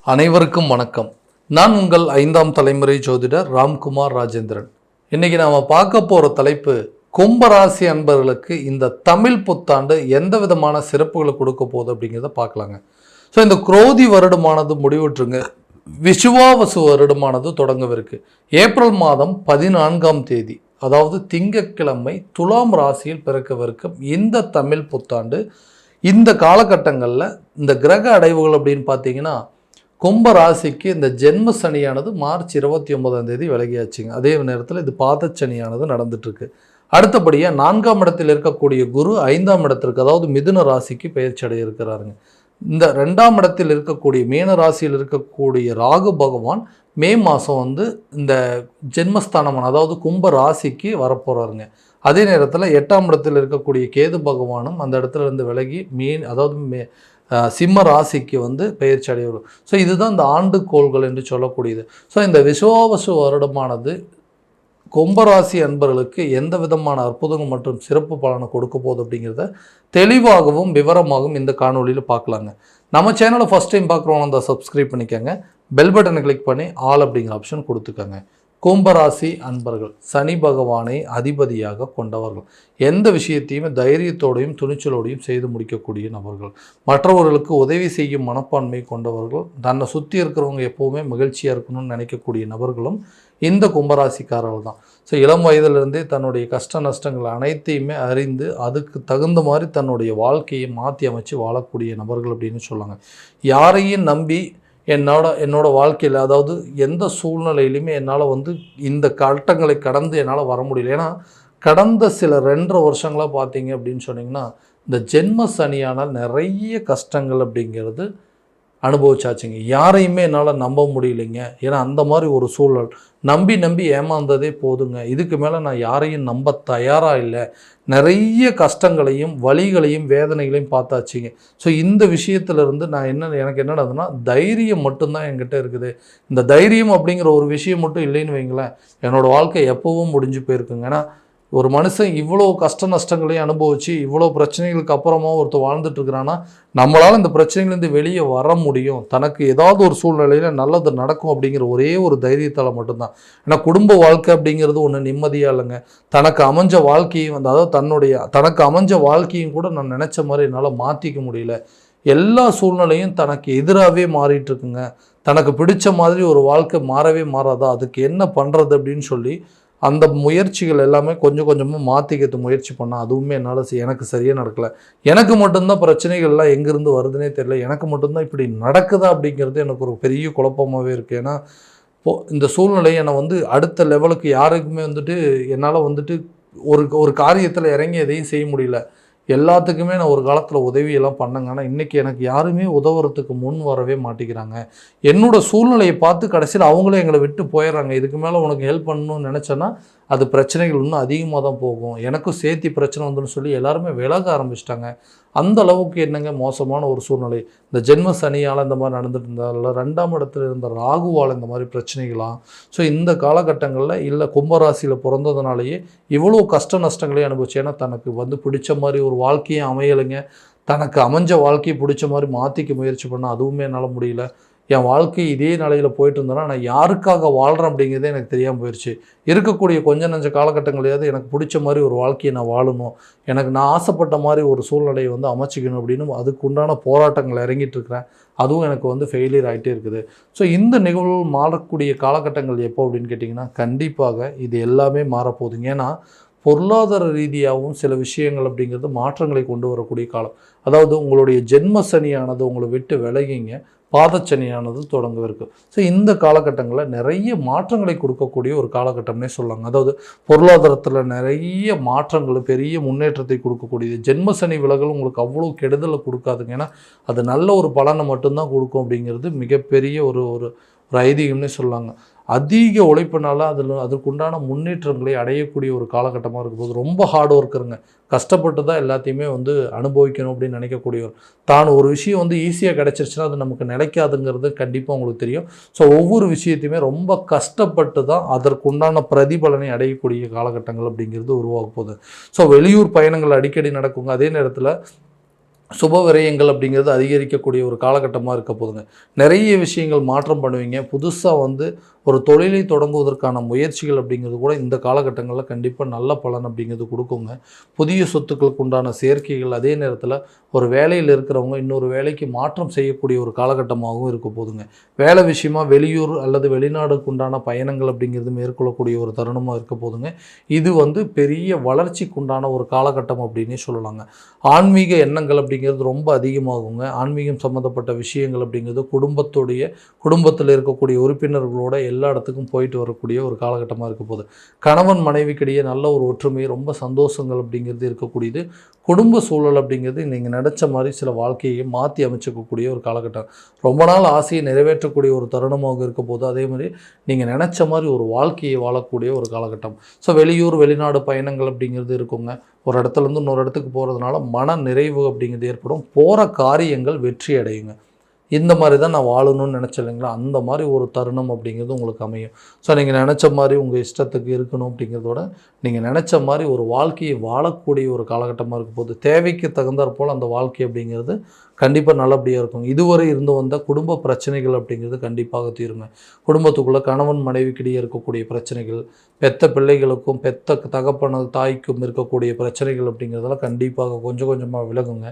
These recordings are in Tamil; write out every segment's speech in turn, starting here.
அனைவருக்கும் வணக்கம். நான் உங்கள் 5ஆம் தலைமுறை ஜோதிடர் ராம்குமார் ராஜேந்திரன். இன்னைக்கு நாம பார்க்க போற தலைப்பு, கும்பராசி அன்பர்களுக்கு இந்த தமிழ் புத்தாண்டு எந்த விதமான சிறப்புகளை கொடுக்க போகுது அப்படிங்கிறத பார்க்கலாங்க. ஸோ இந்த குரோதி வருடமானது முடிவுற்றுங்க, விஷுவாவசு வருடமானது தொடங்கவிருக்கு. ஏப்ரல் மாதம் 14ஆம் தேதி, அதாவது திங்கட்கிழமை துலாம் ராசியில் பிறக்கவிருக்கும் இந்த தமிழ் புத்தாண்டு. இந்த காலகட்டங்களில் இந்த கிரக அடைவுகள் அப்படின்னு பார்த்தீங்கன்னா, கும்ப ராசிக்கு இந்த ஜென்ம சனியானது மார்ச் 29ஆம் தேதி விலகியாச்சுங்க. அதே நேரத்தில் இது பாதச்சனியானது நடந்துட்டுருக்கு. அடுத்தபடியாக 4ஆம் இடத்தில் இருக்கக்கூடிய குரு 5ஆம் இடத்திற்கு, அதாவது மிதுன ராசிக்கு பயிற்சி அடைய இருக்கிறாருங்க. இந்த 2ஆம் இடத்தில் இருக்கக்கூடிய மீன ராசியில் இருக்கக்கூடிய ராகு பகவான் மே மாதம் இந்த ஜென்மஸ்தானமான, அதாவது கும்ப ராசிக்கு வரப்போகிறாருங்க. அதே நேரத்தில் 8ஆம் இடத்தில் இருக்கக்கூடிய கேது பகவானும் அந்த இடத்துல இருந்து விலகி அதாவது சிம்ம ராசிக்கு பெயர்ச்சி அடையும். ஸோ இதுதான் இந்த ஆண்டுகோள்கள் என்று சொல்லக்கூடியது. ஸோ இந்த விஷுவாவசு வருடமானது கும்பராசி அன்பர்களுக்கு எந்த விதமான அற்புதங்கள் மற்றும் சிறப்பு பலனை கொடுக்க போகுது அப்படிங்கிறத தெளிவாகவும் விவரமாகவும் இந்த காணொலியில் பார்க்கலாங்க. நம்ம சேனலை ஃபஸ்ட் டைம் பார்க்குறவங்க அந்த சப்ஸ்கிரைப் பண்ணிக்கோங்க, பெல் பட்டனை கிளிக் பண்ணி ஆல் அப்படிங்கிற ஆப்ஷன் கொடுத்துக்கோங்க. கும்பராசி அன்பர்கள் சனி பகவானை அதிபதியாக கொண்டவர்கள். எந்த விஷயத்தையுமே தைரியத்தோடையும் துணிச்சலோடையும் செய்து முடிக்கக்கூடிய நபர்கள். மற்றவர்களுக்கு உதவி செய்யும் மனப்பான்மை கொண்டவர்கள். தன்னை சுற்றி இருக்கிறவங்க எப்போவுமே மகிழ்ச்சியாக இருக்கணும்னு நினைக்கக்கூடிய நபர்களும் இந்த கும்பராசிக்காரர்கள் தான். ஸோ இளம் வயதிலிருந்தே தன்னுடைய கஷ்ட நஷ்டங்கள் அனைத்தையுமே அறிந்து அதுக்கு தகுந்த மாதிரி தன்னுடைய வாழ்க்கையை மாற்றி அமைச்சு வாழக்கூடிய நபர்கள் அப்படின்னு சொல்லாங்க. யாரையும் நம்பி என்னோட வாழ்க்கையில், அதாவது எந்த சூழ்நிலையிலுமே என்னால் இந்த கட்டங்களை கடந்து என்னால் வர முடியல. ஏன்னா கடந்த சில 2.5 வருஷங்களாக பார்த்தீங்க அப்படின்னு சொன்னிங்கன்னா, இந்த ஜென்ம சனியானால் நிறைய கஷ்டங்கள் அப்படிங்கிறது அனுபவிச்சாச்சுங்க. யாரையுமே என்னால் நம்ப முடியலைங்க. ஏன்னா அந்த மாதிரி ஒரு சூழல். நம்பி ஏமாந்ததே போதுங்க, இதுக்கு மேலே நான் யாரையும் நம்ப தயாராக இல்லை. நிறைய கஷ்டங்களையும் வலிகளையும் வேதனைகளையும் பார்த்தாச்சுங்க. ஸோ இந்த விஷயத்துலேருந்து எனக்கு என்ன நடந்ததுன்னா, தைரியம் மட்டும்தான் என்கிட்ட இருக்குது. இந்த தைரியம் அப்படிங்கிற ஒரு விஷயம் மட்டும் இல்லைன்னு வைங்களேன், என்னோடய வாழ்க்கை எப்போவும் முடிஞ்சு போயிருக்குங்க. ஏன்னா ஒரு மனுஷன் இவ்வளோ கஷ்ட நஷ்டங்களையும் அனுபவித்து இவ்வளோ பிரச்சனைகளுக்கு அப்புறமா ஒருத்தர் வாழ்ந்துட்டுருக்கிறான்னா, நம்மளால் இந்த பிரச்சனைகள்லேருந்து வெளியே வர முடியும், தனக்கு ஏதாவது ஒரு சூழ்நிலையில் நல்லது நடக்கும் அப்படிங்கிற ஒரே ஒரு தைரியத்தால் மட்டும்தான். ஏன்னா குடும்ப வாழ்க்கை அப்படிங்கிறது ஒன்று நிம்மதியாக இல்லைங்க. தனக்கு அமைஞ்ச வாழ்க்கையும் அதாவது தனக்கு அமைஞ்ச வாழ்க்கையும் கூட நான் நினச்ச மாதிரி என்னால் மாற்றிக்க முடியல. எல்லா சூழ்நிலையும் தனக்கு எதிராகவே மாறிட்டுருக்குங்க. தனக்கு பிடிச்ச மாதிரி ஒரு வாழ்க்கை மாறவே மாறாதா, அதுக்கு என்ன பண்ணுறது அப்படின்னு சொல்லி அந்த முயற்சிகள் எல்லாமே கொஞ்சம் கொஞ்சமாக மாற்றிக்கிறது முயற்சி பண்ணால் அதுவுமே எனக்கு சரியாக நடக்கலை. எனக்கு மட்டும்தான் பிரச்சனைகள்லாம் எங்கேருந்து வருதுன்னே தெரியல. எனக்கு மட்டும்தான் இப்படி நடக்குதா அப்படிங்கிறது எனக்கு ஒரு பெரிய குழப்பமாகவே இருக்குது. ஏன்னா இந்த சூழ்நிலை என்னை அடுத்த லெவலுக்கு யாருக்குமே என்னால் ஒரு காரியத்தில் இறங்கி எதையும் செய்ய முடியல. எல்லாத்துக்குமே நான் ஒரு காலத்தில் உதவியெல்லாம் பண்ணேங்க. ஆனால் இன்றைக்கி எனக்கு யாருமே உதவுறதுக்கு முன் வரவே மாட்டேங்கிறாங்க. என்னோடய சூழ்நிலையை பார்த்து கடைசியில் அவங்களே எங்களை விட்டு போயிடுறாங்க. இதுக்கு மேலே உனக்கு ஹெல்ப் பண்ணணும்னு நினச்சேன்னா அது பிரச்சனைகள் இன்னும் அதிகமாக தான் போகும், எனக்கும் சேர்த்தி பிரச்சனை வந்துன்னு சொல்லி எல்லாருமே விலக ஆரம்பிச்சிட்டாங்க. அந்த அளவுக்கு என்னங்க மோசமான ஒரு சூழ்நிலை. இந்த ஜென்ம சனியால் இந்த மாதிரி நடந்துட்டு இருந்தால, 2ஆம் இடத்துல இருந்த ராகுவால் இந்த மாதிரி பிரச்சனைகளாம். ஸோ இந்த காலகட்டங்களில் இல்லை கும்பராசியில் பிறந்ததுனாலேயே இவ்வளோ கஷ்ட நஷ்டங்களையும் அனுபவிச்சு. ஏன்னா தனக்கு பிடிச்ச மாதிரி ஒரு வாழ்க்கையை அமையலைங்க. தனக்கு அமைஞ்ச வாழ்க்கையை பிடிச்ச மாதிரி மாற்றிக்க முயற்சி பண்ணால் அதுவுமே என்னால் முடியல. என் வாழ்க்கை இதே நிலையில் போயிட்டு இருந்தேன்னா நான் யாருக்காக வாழ்கிறேன் அப்படிங்கிறதே எனக்கு தெரியாமல் போயிடுச்சு. இருக்கக்கூடிய கொஞ்சம் நஞ்ச காலகட்டங்களையாவது எனக்கு பிடிச்ச மாதிரி ஒரு வாழ்க்கையை நான் வாழணும், நான் ஆசைப்பட்ட மாதிரி ஒரு சூழ்நிலையை அமைச்சிக்கணும் அப்படின்னு அதுக்கு உண்டான போராட்டங்கள் இறங்கிட்டு இருக்கிறேன். அதுவும் எனக்கு ஃபெயிலியர் ஆகிட்டே இருக்குது. ஸோ இந்த நிகழ்வுகள் மாறக்கூடிய காலகட்டங்கள் எப்போ அப்படின்னு கேட்டிங்கன்னா, கண்டிப்பாக இது எல்லாமே மாறப்போகுதுங்க. ஏன்னா பொருளாதார ரீதியாகவும் சில விஷயங்கள் அப்படிங்கிறது மாற்றங்களை கொண்டு வரக்கூடிய காலம். அதாவது உங்களுடைய ஜென்ம சனியானது உங்களை விட்டு விலகிங்க, பாதச்சனியானது தொடங்கவிருக்கு. ஸோ இந்த காலகட்டங்களில் நிறைய மாற்றங்களை கொடுக்கக்கூடிய ஒரு காலகட்டம்னே சொல்லாங்க. அதாவது பொருளாதாரத்தில் நிறைய மாற்றங்கள், பெரிய முன்னேற்றத்தை கொடுக்கக்கூடியது. ஜென்ம சனி விலகல் உங்களுக்கு அவ்வளோ கெடுதலை கொடுக்காதுங்க. ஏன்னா அது நல்ல ஒரு பலனை மட்டும்தான் கொடுக்கும் அப்படிங்கிறது மிகப்பெரிய ஒரு ஐதீகம்னே சொல்லாங்க. அதிக உழைப்பினால அதற்குண்டான முன்னேற்றங்களை அடையக்கூடிய ஒரு காலகட்டமாக இருக்கும்போது ரொம்ப ஹார்ட் ஒர்க்கருங்க. கஷ்டப்பட்டு தான் எல்லாத்தையுமே அனுபவிக்கணும் அப்படின்னு நினைக்கக்கூடியவர். தான் ஒரு விஷயம் ஈஸியாக கிடச்சிருச்சுன்னா அது நமக்கு நிலைக்காதுங்கிறது கண்டிப்பாக உங்களுக்கு தெரியும். ஸோ ஒவ்வொரு விஷயத்தையுமே ரொம்ப கஷ்டப்பட்டு தான் அதற்குண்டான பிரதிபலனை அடையக்கூடிய காலகட்டங்கள் அப்படிங்கிறது உருவாக போகுது. ஸோ வெளியூர் பயணங்கள் அடிக்கடி நடக்குங்க. அதே நேரத்தில் சுப விரயங்கள் அப்படிங்கிறது அதிகரிக்கக்கூடிய ஒரு காலகட்டமாக இருக்க போதுங்க. நிறைய விஷயங்கள் மாற்றம் பண்ணுவீங்க. புதுசாக வந்து ஒரு தொழிலை தொடங்குவதற்கான முயற்சிகள் அப்படிங்கிறது கூட இந்த காலகட்டங்களில் கண்டிப்பாக நல்ல பலன் அப்படிங்கிறது கொடுக்குங்க. புதிய சொத்துக்களுக்கு உண்டான சேர்க்கைகள், அதே நேரத்தில் ஒரு வேலையில் இருக்கிறவங்க இன்னொரு வேலைக்கு மாற்றம் செய்யக்கூடிய ஒரு காலகட்டமாகவும் இருக்க போதுங்க. வேலை விஷயமா வெளியூர் அல்லது வெளிநாடுக்கு உண்டான பயணங்கள் அப்படிங்கிறது மேற்கொள்ளக்கூடிய ஒரு தருணமாக இருக்க போதுங்க. இது வந்து பெரிய வளர்ச்சிக்கு உண்டான ஒரு காலகட்டம் அப்படின்னே சொல்லலாங்க. ஆன்மீக எண்ணங்கள் அப்படிங்கிறது ரொம்ப அதிகமாகுங்க. ஆன்மீகம் சம்மந்தப்பட்ட விஷயங்கள் அப்படிங்கிறது குடும்பத்தில் இருக்கக்கூடிய உறுப்பினர்களோட எல்லா இடத்துக்கும் போயிட்டு வரக்கூடிய ஒரு காலகட்டமாக இருக்க போகுது. கணவன் மனைவிக்கிடையே நல்ல ஒரு ஒற்றுமை, ரொம்ப சந்தோஷங்கள் அப்படிங்கிறது இருக்கக்கூடியது. குடும்ப சூழல் அப்படிங்கிறது நீங்கள் நினச்ச மாதிரி சில வாழ்க்கையை மாற்றி அமைச்சிக்கக்கூடிய ஒரு காலகட்டம். ரொம்ப நாள் ஆசையை நிறைவேற்றக்கூடிய ஒரு தருணமாக இருக்க போது. அதே மாதிரி நீங்கள் நினச்ச மாதிரி ஒரு வாழ்க்கையை வாழக்கூடிய ஒரு காலகட்டம். ஸோ வெளியூர் வெளிநாடு பயணங்கள் அப்படிங்கிறது இருக்குங்க. ஒரு இடத்துலேருந்து இன்னொரு இடத்துக்கு போகிறதுனால மன நிறைவு அப்படிங்கிறது ஏற்படும். போகிற காரியங்கள் வெற்றி அடையுங்க. இந்த மாதிரி தான் நான் வாழணும்னு நினச்சேன் இல்லைங்களா, அந்த மாதிரி ஒரு தருணம் அப்படிங்கிறது உங்களுக்கு அமையும். ஸோ நீங்கள் நினச்ச மாதிரி உங்கள் இஷ்டத்துக்கு இருக்கணும் அப்படிங்கிறதோட நீங்கள் நினச்ச மாதிரி ஒரு வாழ்க்கையை வாழக்கூடிய ஒரு காலகட்டமாக இருக்க போது. தேவைக்கு தகுந்தாற் போல் அந்த வாழ்க்கை அப்படிங்கிறது கண்டிப்பாக நல்லபடியாக இருக்கும். இதுவரை இருந்து வந்த குடும்ப பிரச்சனைகள் அப்படிங்கிறது கண்டிப்பாக தீருங்க. குடும்பத்துக்குள்ளே கணவன் மனைவிக்கிடையே இருக்கக்கூடிய பிரச்சனைகள், பெத்த பிள்ளைகளுக்கும் பெத்த தகப்பன தாய்க்கும் இருக்கக்கூடிய பிரச்சனைகள் அப்படிங்கிறதெல்லாம் கண்டிப்பாக கொஞ்சம் கொஞ்சமாக விலகுங்க.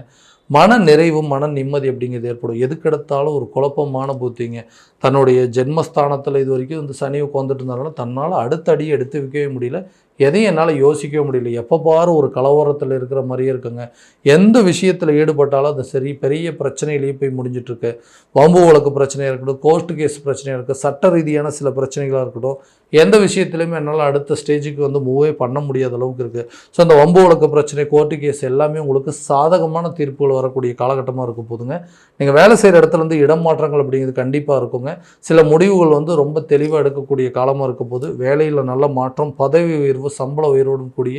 மன நிறைவு, மன நிம்மதி அப்படிங்கிறது ஏற்படும். எதுக்கெடுத்தாலும் ஒரு குழப்பமான புத்திங்க. தன்னுடைய ஜென்மஸ்தானத்தில் இது வரைக்கும் இந்த சனி உட்காந்துட்டு இருந்தாலும் தன்னால் அடுத்த அடியை எடுத்து வைக்கவே முடியல. எதையும் என்னால் யோசிக்கவே முடியல. எப்போ பாரு ஒரு கலவரத்தில் இருக்கிற மாதிரியே இருக்குங்க. எந்த விஷயத்தில் ஈடுபட்டாலும் அது சரி பெரிய பிரச்சனையிலேயே போய் முடிஞ்சிட்ருக்கு. வம்பு வழக்கு பிரச்சனையாக இருக்கட்டும், கோர்ட்டு கேஸ் பிரச்சனையாக இருக்கட்டும், சட்ட ரீதியான சில பிரச்சனைகளாக இருக்கட்டும், எந்த விஷயத்துலையுமே என்னால் அடுத்த ஸ்டேஜுக்கு வந்து மூவே பண்ண முடியாத அளவுக்கு இருக்குது. ஸோ அந்த வம்பு வழக்கு பிரச்சனை, கோர்ட்டு கேஸ் எல்லாமே உங்களுக்கு சாதகமான தீர்ப்புகள் வரக்கூடிய காலகட்டமாக இருக்கும் போதுங்க. நீங்கள் வேலை செய்கிற இடத்துல வந்து இடம் மாற்றங்கள் அப்படிங்கிறது கண்டிப்பாக இருக்குங்க. சில முடிவுகள் வந்து ரொம்ப தெளிவாக எடுக்கக்கூடிய காலமாக இருக்க போது. வேலையில் நல்ல மாற்றம், பதவி உயர்வு, சம்பள உயர்வுடன் கூடிய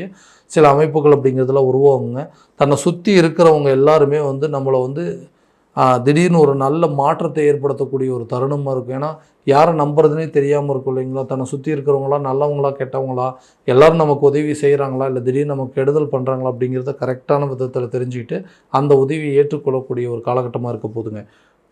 சில அமைப்புகள் அப்படிங்கிறதுல உருவாகுங்க. தன்னை சுற்றி இருக்கிறவங்க எல்லாருமே வந்து நம்மளை வந்து திடீர்னு ஒரு நல்ல மாற்றத்தை ஏற்படுத்தக்கூடிய ஒரு தருணமாக இருக்கும். ஏன்னா யாரை நம்புறதுனே தெரியாமல் இருக்கும் இல்லைங்களா. தன்னை சுற்றி இருக்கிறவங்களா நல்லவங்களா கெட்டவங்களா, எல்லோரும் நமக்கு உதவி செய்கிறாங்களா இல்லை திடீர்னு நமக்கு கெடுதல் பண்ணுறாங்களா அப்படிங்கிறத கரெக்டான விதத்தில் தெரிஞ்சுக்கிட்டு அந்த உதவியை ஏற்றுக்கொள்ளக்கூடிய ஒரு காலகட்டமாக இருக்க போதுங்க.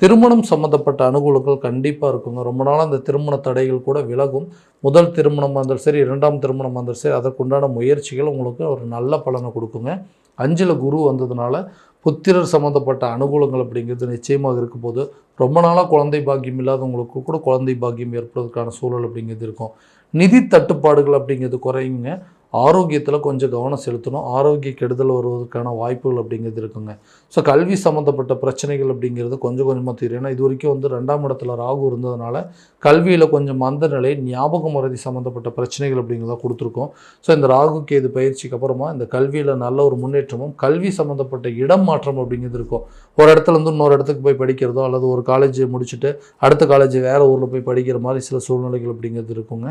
திருமணம் சம்மந்தப்பட்ட அனுகூலங்கள் கண்டிப்பாக இருக்குங்க. ரொம்ப நாளாக அந்த திருமண தடைகள் கூட விலகும். முதல் திருமணமாக இருந்தாலும் சரி, இரண்டாம் திருமணமாக இருந்தாலும் சரி, அதற்குண்டான முயற்சிகள் உங்களுக்கு ஒரு நல்ல பலனை கொடுக்குங்க. 5ல் குரு வந்ததுனால புத்திரர் சம்மந்தப்பட்ட அனுகூலங்கள் அப்படிங்கிறது நிச்சயமாக இருக்கும் போது. ரொம்ப நாளாக குழந்தை பாக்கியம் இல்லாதவங்களுக்கு கூட குழந்தை பாக்கியம் ஏற்படுவதற்கான சூழல் அப்படிங்கிறது இருக்கும். நிதி தட்டுப்பாடுகள் அப்படிங்கிறது குறையுங்க. ஆரோக்கியத்தில் கொஞ்சம் கவனம் செலுத்தணும். ஆரோக்கிய கெடுதல் வருவதற்கான வாய்ப்புகள் அப்படிங்கிறது இருக்குங்க. ஸோ கல்வி சம்மந்தப்பட்ட பிரச்சனைகள் அப்படிங்கிறது கொஞ்சம் கொஞ்சமாக தீரும். ஏன்னா இது வரைக்கும் வந்து 2ஆம் இடத்துல ராகு இருந்ததுனால கல்வியில் கொஞ்சம் மந்த நிலை, ஞாபக மறதி சம்மந்தப்பட்ட பிரச்சனைகள் அப்படிங்கிறத கொடுத்துருக்கோம். ஸோ இந்த ராகு கேது பயிற்சிக்கு அப்புறமா இந்த கல்வியில் நல்ல ஒரு முன்னேற்றமும், கல்வி சம்மந்தப்பட்ட இடம் மாற்றம் அப்படிங்கிறது இருக்கும். ஒரு இடத்துலேருந்து இன்னொரு இடத்துக்கு போய் படிக்கிறதோ அல்லது ஒரு காலேஜ் முடிச்சுட்டு அடுத்த காலேஜ் வேறு ஊரில் போய் படிக்கிற மாதிரி சில சூழ்நிலைகள் அப்படிங்கிறது இருக்குங்க.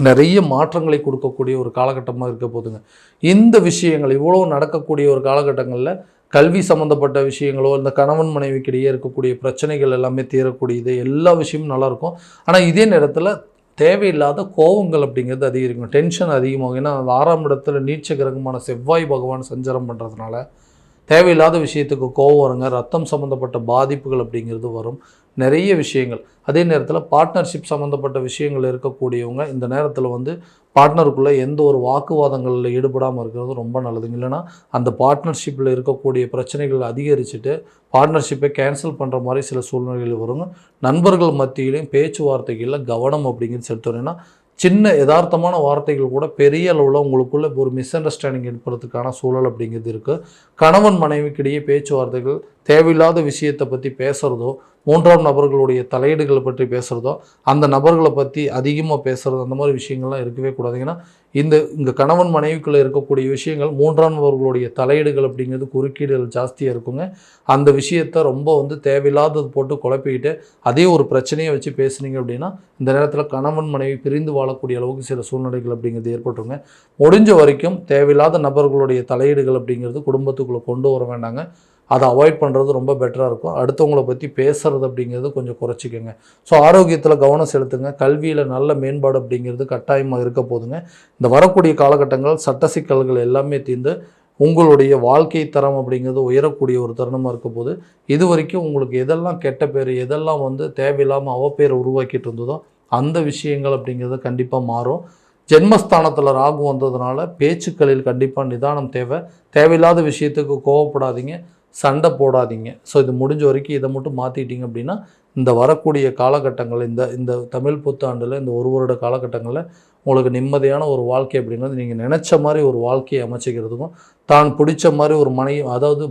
நிறைய மாற்றங்களை கொடுக்கக்கூடிய ஒரு காலகட்டமாக இருக்க போதுங்க. இந்த விஷயங்கள் இவ்வளோ நடக்கக்கூடிய ஒரு காலகட்டங்களில் கல்வி சம்மந்தப்பட்ட விஷயங்களோ, இந்த கணவன் மனைவிக்கிடையே இருக்கக்கூடிய பிரச்சனைகள் எல்லாமே தீரக்கூடியது, எல்லா விஷயமும் நல்லாயிருக்கும். ஆனால் இதே நேரத்தில் தேவையில்லாத கோபங்கள் அப்படிங்கிறது அதிகரிக்கும். டென்ஷன் அதிகமாகும். ஏன்னா 6ஆம் இடத்துல நீச்ச கிரகமான செவ்வாய் பகவான் சஞ்சாரம் பண்ணுறதுனால தேவையில்லாத விஷயத்துக்கு கோபம் வருங்க. ரத்தம் சம்மந்தப்பட்ட பாதிப்புகள் அப்படிங்கிறது வரும். நிறைய விஷயங்கள். அதே நேரத்தில் பார்ட்னர்ஷிப் சம்மந்தப்பட்ட விஷயங்கள் இருக்கக்கூடியவங்க இந்த நேரத்தில் வந்து பார்ட்னருக்குள்ளே எந்த ஒரு வாக்குவாதங்களில் ஈடுபடாமல் இருக்கிறது ரொம்ப நல்லதுங்க. இல்லைனா அந்த பார்ட்னர்ஷிப்பில் இருக்கக்கூடிய பிரச்சனைகள் அதிகரிச்சுட்டு பார்ட்னர்ஷிப்பை கேன்சல் பண்ணுற மாதிரி சில சூழ்நிலைகள் வருங்க. நண்பர்கள் மத்தியிலையும் பேச்சுவார்த்தைகளில் கவனம் அப்படிங்கிறது செலுத்தணும். ஏன்னா சின்ன யதார்த்தமான வார்த்தைகள் கூட பெரிய அளவில் உங்களுக்குள்ள ஒரு மிஸ் அண்டர்ஸ்டாண்டிங் ஏற்படுறதுக்கான சூழல் அப்படிங்கிறது இருக்குது. கணவன் மனைவிக்கிடையே பேச்சுவார்த்தைகள், தேவையில்லாத விஷயத்தை பற்றி பேசுகிறதோ, 3ஆம் நபர்களுடைய தலையீடுகளை பற்றி பேசுகிறதோ, அந்த நபர்களை பற்றி அதிகமாக பேசுகிறது, அந்த மாதிரி விஷயங்கள்லாம் இருக்கவே கூடாது. ஏன்னா இங்கே கணவன் மனைவிக்குள்ளே இருக்கக்கூடிய விஷயங்கள் 3ஆம் நபர்களுடைய தலையீடுகள் அப்படிங்கிறது குறுக்கீடுகள் ஜாஸ்தியாக இருக்குங்க. அந்த விஷயத்தை ரொம்ப வந்து தேவையில்லாதது போட்டு குழப்பிக்கிட்டு அதே ஒரு பிரச்சனையை வச்சு பேசுனீங்க அப்படின்னா இந்த நேரத்தில் கணவன் மனைவி பிரிந்து வாழக்கூடிய அளவுக்கு சில சூழ்நிலைகள் அப்படிங்கிறது ஏற்பட்டுருங்க. முடிஞ்ச வரைக்கும் தேவையில்லாத நபர்களுடைய தலையீடுகள் அப்படிங்கிறது குடும்பத்துக்குள்ளே கொண்டு வர வேண்டாங்க. அதை அவாய்ட் பண்ணுறது ரொம்ப பெட்டராக இருக்கும். அடுத்தவங்களை பற்றி பேசுகிறது அப்படிங்கிறது கொஞ்சம் குறைச்சிக்கோங்க. ஸோ ஆரோக்கியத்தில் கவனம் செலுத்துங்க. கல்வியில் நல்ல மேம்பாடு அப்படிங்கிறது கட்டாயமாக இருக்க போதுங்க. இந்த வரக்கூடிய காலகட்டங்கள் சட்ட சிக்கல்கள் எல்லாமே தீர்ந்து உங்களுடைய வாழ்க்கை தரம் அப்படிங்கிறது உயரக்கூடிய ஒரு தருணமாக இருக்க போது, இது வரைக்கும் உங்களுக்கு எதெல்லாம் கெட்ட பேர், எதெல்லாம் வந்து தேவையில்லாமல் அவப்பேரை உருவாக்கிட்டு இருந்ததோ அந்த விஷயங்கள் அப்படிங்கிறது கண்டிப்பாக மாறும். ஜென்மஸ்தானத்தில் ராகு வந்ததுனால பேச்சுக்களில் கண்டிப்பாக நிதானம் தேவை. தேவையில்லாத விஷயத்துக்கு கோவப்படாதீங்க, சண்டை போடாதீங்க. ஸோ இது முடிஞ்ச வரைக்கும் இதை மட்டும் மாற்றிட்டீங்க அப்படின்னா இந்த வரக்கூடிய காலகட்டங்கள், இந்த இந்த தமிழ் புத்தாண்டில் இந்த ஒரு வருட காலகட்டங்களில் உங்களுக்கு நிம்மதியான ஒரு வாழ்க்கை அப்படிங்கிறது நீங்கள் நினச்ச மாதிரி ஒரு வாழ்க்கையை அமைச்சிக்கிறதுக்கும், தான் பிடிச்ச மாதிரி ஒரு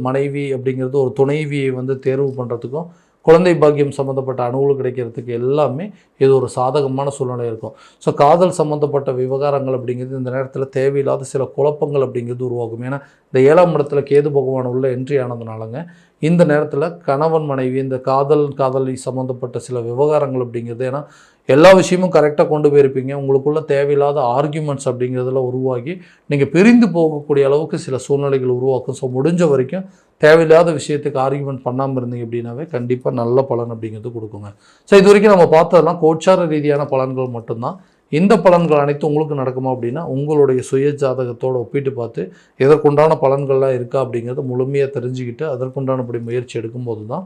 மனைவி அப்படிங்கிறது ஒரு துணைவியை வந்து தேர்வு பண்ணுறதுக்கும், குழந்தை பாக்கியம் சம்மந்தப்பட்ட அனுகூலம் கிடைக்கிறதுக்கு எல்லாமே இது ஒரு சாதகமான சூழ்நிலை இருக்கும். ஸோ காதல் சம்மந்தப்பட்ட விவகாரங்கள் அப்படிங்கிறது இந்த நேரத்தில் தேவையில்லாத சில குழப்பங்கள் அப்படிங்கிறது உருவாகும். ஏன்னா இந்த 7ஆம் இடத்துல கேது பகவான் உள்ள என்ட்ரி ஆனதுனாலங்க இந்த நேரத்தில் கணவன் மனைவி இந்த காதலி சம்மந்தப்பட்ட சில விவகாரங்கள் அப்படிங்கிறது, ஏன்னா எல்லா விஷயமும் கரெக்டாக கொண்டு போயிருப்பீங்க, உங்களுக்குள்ள தேவையில்லாத ஆர்கியூமெண்ட்ஸ் அப்படிங்கிறதுல உருவாகி நீங்கள் பிரிந்து போகக்கூடிய அளவுக்கு சில சூழ்நிலைகள் உருவாக்கும். ஸோ முடிஞ்ச வரைக்கும் தேவையில்லாத விஷயத்துக்கு ஆர்கியூமெண்ட் பண்ணாமல் இருந்தீங்க அப்படின்னாவே கண்டிப்பாக நல்ல பலன் அப்படிங்கிறது கொடுக்குங்க. ஸோ இது வரைக்கும் நம்ம பார்த்ததெல்லாம் கோச்சார ரீதியான பலன்கள் மட்டும்தான். இந்த பலன்கள் அனைத்தும் உங்களுக்கு நடக்குமா அப்படின்னா உங்களுடைய சுய ஜாதகத்தோடு ஒப்பிட்டு பார்த்து எதற்குண்டான பலன்கள்லாம் இருக்கா அப்படிங்கிறத முழுமையாக தெரிஞ்சுக்கிட்டு அதற்குண்டானபடி முயற்சி எடுக்கும்போது தான்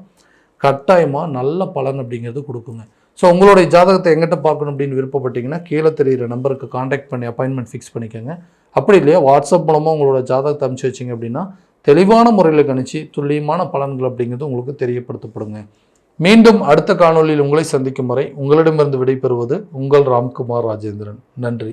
கட்டாயமாக நல்ல பலன் அப்படிங்கிறது கொடுக்குங்க. ஸோ உங்களுடைய ஜாதகத்தை எங்கிட்ட பார்க்கணும் அப்படின்னு விருப்பப்பட்டீங்கன்னா கீழே தெரிகிற நம்பருக்கு காண்டாக்ட் பண்ணி அப்பாயின்மெண்ட் ஃபிக்ஸ் பண்ணிக்கோங்க. அப்படி இல்லையா வாட்ஸ்அப் மூலமாக உங்களோட ஜாதகத்தை அனுப்பிச்சு வச்சிங்க அப்படின்னா தெளிவான முறையில் கணிச்சு துல்லியமான பலன்கள் அப்படிங்கிறது உங்களுக்கு தெரியப்படுத்தப்படுங்க. மீண்டும் அடுத்த காணொலியில் உங்களை சந்திக்கும் வரை உங்களிடமிருந்து விடைபெறுவது உங்கள் ராம்குமார் ராஜேந்திரன். நன்றி.